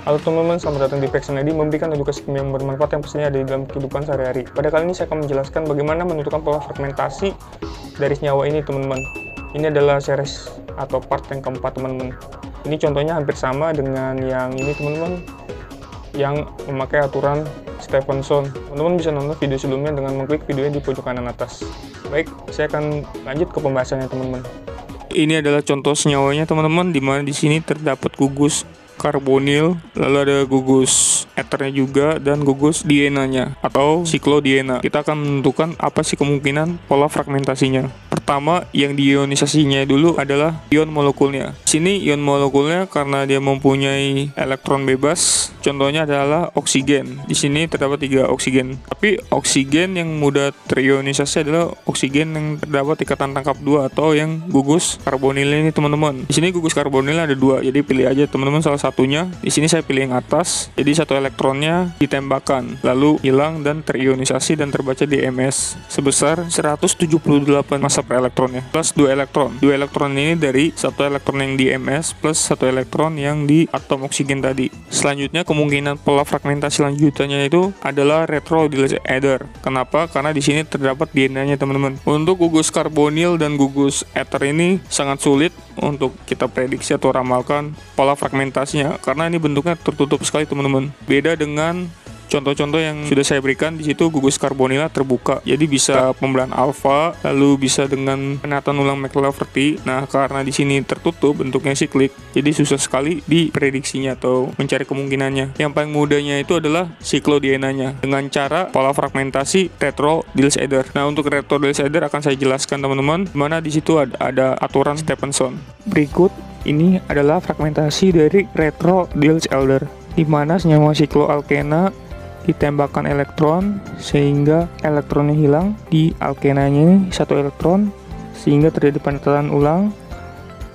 Halo teman-teman, selamat datang di Pexon ID, memberikan edukasi kimia yang bermanfaat yang pastinya ada di dalam kehidupan sehari-hari. Pada kali ini saya akan menjelaskan bagaimana menentukan pola fragmentasi dari senyawa ini teman-teman. Ini adalah series atau part yang keempat teman-teman. Ini contohnya hampir sama dengan yang ini teman-teman, yang memakai aturan Stephenson. Teman-teman bisa nonton video sebelumnya dengan mengklik videonya di pojok kanan atas. Baik, saya akan lanjut ke pembahasannya teman-teman. Ini adalah contoh senyawanya teman-teman, di mana di sini terdapat gugus karbonil, lalu ada gugus eternya juga, dan gugus dienanya atau siklodiena. Kita akan menentukan apa sih kemungkinan pola fragmentasinya. Pertama, yang diionisasinya dulu adalah ion molekulnya. Sini ion molekulnya karena dia mempunyai elektron bebas, contohnya adalah oksigen. Di sini terdapat 3 oksigen. Tapi oksigen yang mudah terionisasi adalah oksigen yang terdapat ikatan tangkap 2 atau yang gugus karbonil ini teman-teman. Di sini gugus karbonil ada 2, jadi pilih aja teman-teman salah satunya. Di sini saya pilih yang atas, jadi satu elektronnya ditembakkan, lalu hilang dan terionisasi dan terbaca di Ms sebesar 178 massa per elektronnya, plus 2 elektron. 2 elektron ini dari satu elektron yang di Ms plus satu elektron yang di atom oksigen tadi. Selanjutnya kemungkinan pola fragmentasi lanjutannya itu adalah retro Diels eder. Kenapa? Karena di sini terdapat DNA-nya teman-teman. Untuk gugus karbonil dan gugus eter ini sangat sulit untuk kita prediksi atau ramalkan pola fragmentasinya karena ini bentuknya tertutup sekali teman-teman. Beda dengan contoh-contoh yang sudah saya berikan, di situ gugus karbonila terbuka, jadi bisa pembelahan alfa, lalu bisa dengan penataan ulang McLafferty. Nah, karena di sini tertutup bentuknya siklik, jadi susah sekali diprediksinya atau mencari kemungkinannya. Yang paling mudahnya itu adalah siklodienanya dengan cara pola fragmentasi retro Diels eder. Nah, untuk retro Diels eder akan saya jelaskan teman-teman, dimana di situ ada aturan Stephenson. Berikut ini adalah fragmentasi dari retro Diels eder, di mana senyawa sikloalkena ditembakkan elektron sehingga elektronnya hilang, di alkenanya ini satu elektron sehingga terjadi penataan ulang,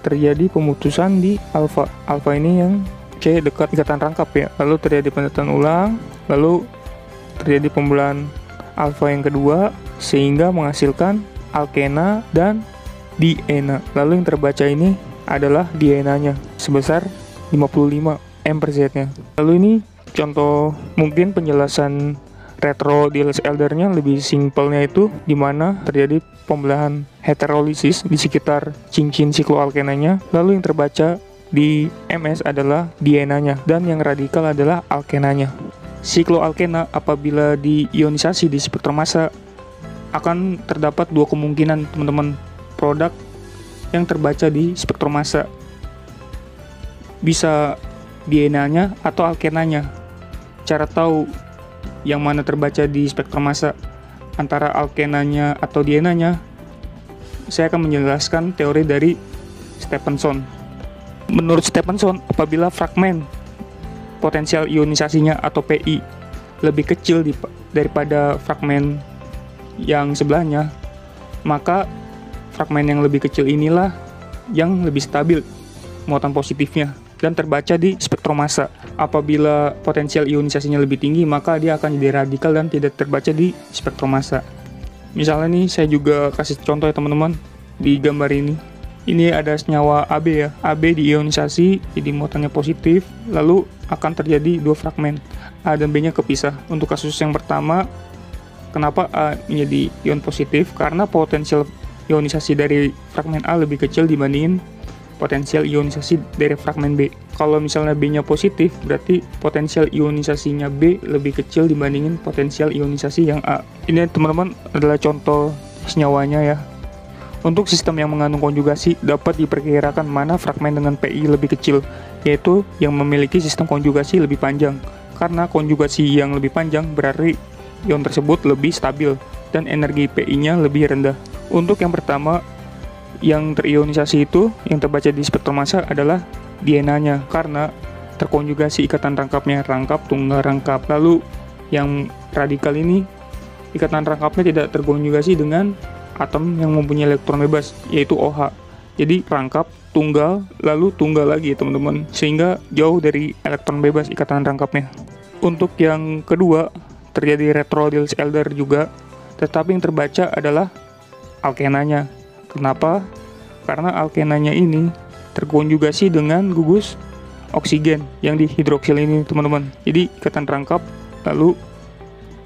terjadi pemutusan di alfa. Alfa ini yang C dekat ikatan rangkap ya, lalu terjadi penataan ulang, lalu terjadi pembelahan alfa yang kedua sehingga menghasilkan alkena dan diena. Lalu yang terbaca ini adalah dienanya sebesar 55 M per Z-nya. Lalu ini contoh mungkin penjelasan retro Diels edernya lebih simpelnya itu di mana terjadi pembelahan heterolisis di sekitar cincin sikloalkenanya, lalu yang terbaca di Ms adalah dienanya dan yang radikal adalah alkenanya. Sikloalkena apabila diionisasi di spektrum massa akan terdapat 2 kemungkinan teman-teman produk yang terbaca di spektrum massa, bisa dienanya atau alkenanya. Cara tahu yang mana terbaca di spektrum massa antara alkenanya atau dienanya, saya akan menjelaskan teori dari Stephenson. Menurut Stephenson, apabila fragmen potensial ionisasinya atau PI lebih kecil daripada fragmen yang sebelahnya, maka fragmen yang lebih kecil inilah yang lebih stabil muatan positifnya dan terbaca di spektrum massa. Apabila potensial ionisasinya lebih tinggi, maka dia akan jadi radikal dan tidak terbaca di spektrum massa. Misalnya nih, saya juga kasih contoh ya teman-teman di gambar ini. Ini ada senyawa AB ya. AB diionisasi jadi muatannya positif, lalu akan terjadi 2 fragmen. A dan B-nya kepisah. Untuk kasus yang pertama, kenapa A menjadi ion positif? Karena potensial ionisasi dari fragmen A lebih kecil dibandingin potensial ionisasi dari fragmen B. Kalau misalnya B-nya positif, berarti potensial ionisasinya B lebih kecil dibandingin potensial ionisasi yang A. Ini teman-teman adalah contoh senyawanya ya. Untuk sistem yang mengandung konjugasi, dapat diperkirakan mana fragmen dengan PI lebih kecil, yaitu yang memiliki sistem konjugasi lebih panjang. Karena konjugasi yang lebih panjang berarti ion tersebut lebih stabil dan energi PI-nya lebih rendah. Untuk yang pertama, yang terionisasi itu yang terbaca di spektrum massa adalah DNA-nya karena terkonjugasi ikatan rangkapnya, rangkap tunggal rangkap. Lalu yang radikal ini ikatan rangkapnya tidak terkonjugasi dengan atom yang mempunyai elektron bebas, yaitu OH. Jadi rangkap tunggal lalu tunggal lagi teman-teman, sehingga jauh dari elektron bebas ikatan rangkapnya. Untuk yang kedua terjadi retro-Diels-Alder juga, tetapi yang terbaca adalah alkenanya. Kenapa? Karena alkenanya ini terkonjugasi dengan gugus oksigen yang di hidroksil ini teman-teman. Jadi ikatan rangkap lalu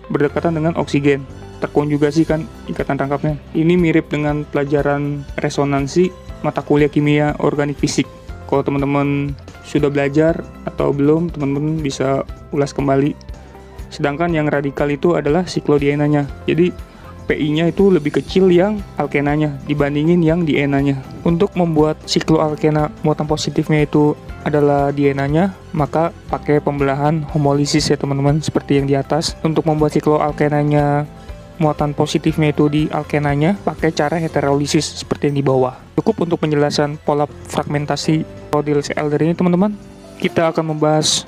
berdekatan dengan oksigen, terkonjugasi kan ikatan rangkapnya. Ini mirip dengan pelajaran resonansi mata kuliah kimia organik fisik. Kalau teman-teman sudah belajar atau belum, teman-teman bisa ulas kembali. Sedangkan yang radikal itu adalah siklodienanya. Jadi PI-nya itu lebih kecil yang alkenanya dibandingin yang dienanya. Untuk membuat sikloalkena muatan positifnya itu adalah dienanya, maka pakai pembelahan homolisis ya teman-teman, seperti yang di atas. Untuk membuat sikloalkenanya muatan positifnya itu di alkenanya, pakai cara heterolisis seperti yang di bawah. Cukup untuk penjelasan pola fragmentasi Diels-Alder ini teman-teman. Kita akan membahas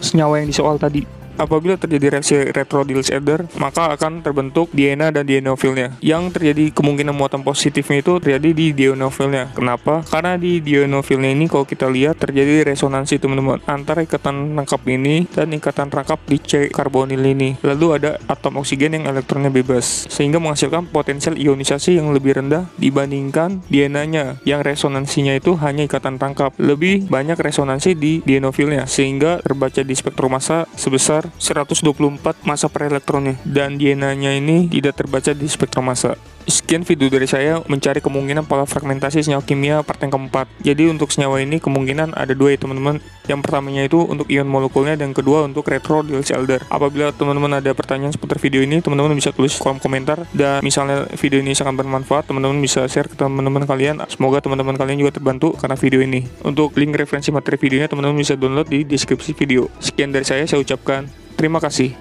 senyawa yang di soal tadi. Apabila terjadi reaksi retro-Diels-Alder, maka akan terbentuk DNA dan dienofilnya. Yang terjadi kemungkinan muatan positifnya itu terjadi di dienofilnya. Kenapa? Karena di dienofilnya ini kalau kita lihat terjadi resonansi teman-teman antara ikatan rangkap ini dan ikatan rangkap di C karbonil ini. Lalu ada atom oksigen yang elektronnya bebas, sehingga menghasilkan potensial ionisasi yang lebih rendah dibandingkan DNA-nya yang resonansinya itu hanya ikatan rangkap. Lebih banyak resonansi di dienofilnya, sehingga terbaca di spektrum massa sebesar 124 massa per elektronnya, dan DNA-nya ini tidak terbaca di spektrum massa. Sekian video dari saya mencari kemungkinan pola fragmentasi senyawa kimia part yang keempat. Jadi untuk senyawa ini kemungkinan ada dua ya teman-teman. Yang pertamanya itu untuk ion molekulnya, dan kedua untuk retro-Diels-Alder. Apabila teman-teman ada pertanyaan seputar video ini, teman-teman bisa tulis kolom komentar. Dan misalnya video ini sangat bermanfaat, teman-teman bisa share ke teman-teman kalian. Semoga teman-teman kalian juga terbantu karena video ini. Untuk link referensi materi videonya teman-teman bisa download di deskripsi video. Sekian dari saya ucapkan terima kasih.